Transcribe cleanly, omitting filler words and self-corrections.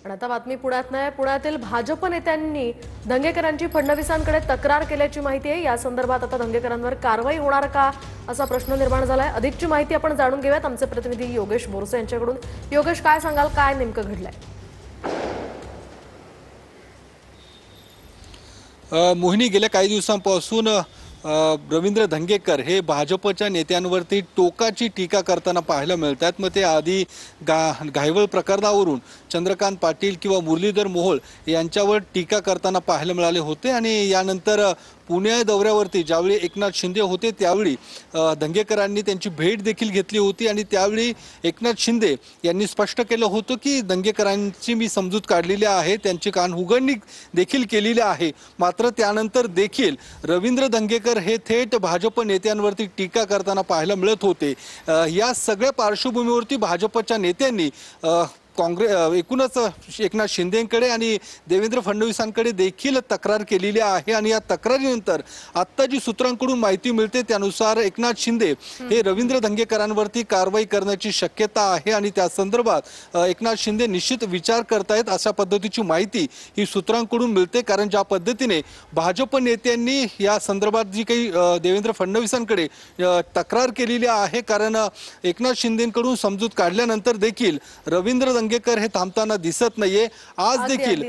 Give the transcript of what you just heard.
पण आता बातमी पुण्यात नाही, पुण्यातील भाजप नेत्यांनी दंगेकरांची फडणवीसांकडे तक्रार केल्याची माहिती आहे। या संदर्भात आता दंगेकरांवर कारवाई होणार का असा प्रश्न निर्माण झालाय। अधिकची माहिती आपण जाणून घेऊयात आमचे प्रतिनिधी योगेश बोरसे यांच्याकडून। योगेश, काय सांगाल, काय नेमकं घडलंय? मोहिनी, गेल्या काही दिवसांपासून रवींद्र धंगेकर हे भाजपच्या नेत्यांवरती टोकाची टीका करताना पाहायला मिळतात। मग ते आधी घायवळ प्रकरणावरून चंद्रकांत पाटील किंवा मुरलीधर मोहोळ यांच्यावर टीका करताना पाहायला मिळाले होते आणि यानंतर पुणे दौऱ्यावरती ज्यावेळी एकनाथ शिंदे होते त्यावेळी दंगेकरांनी त्यांची भेट देखील घेतली होती आणि त्यावेळी एकनाथ शिंदे यांनी स्पष्ट केलं होतं की दंगेकरांची मी समजूत काढलेली आहे, त्यांची कान उघडणी देखील केलेली आहे। मात्र त्यानंतर देखील रवींद्र धंगेकर हे थेट भाजप नेत्यांवरती टीका करताना पाहायला मिळत होते। या सगळ्या पार्श्वभूमीवरती भाजपच्या नेत्यांनी एकूणच एकनाथ शिंदेंकडे आणि देवेंद्र फडणवीसांकडे देखील तक्रार केलेली आहे आणि या तक्रारीनंतर आता जी सूत्रांकडून माहिती मिळते त्यानुसार एकनाथ शिंदे हे रवींद्र धंगेकरांवरती कारवाई करण्याची शक्यता आहे आणि त्या संदर्भात एकनाथ शिंदे निश्चित विचार करतायत अशा पद्धतीची माहिती ही सूत्रांकडून मिळते। कारण ज्या पद्धतीने भाजप नेत्यांनी या संदर्भात जी काही देवेंद्र फडणवीसांकडे तक्रार केलेली आहे, कारण एकनाथ शिंदेंकडून समजूत काढल्यानंतर देखील रवींद्र धंगेकर हे थांबताना दिसत नाहीये। आज देखील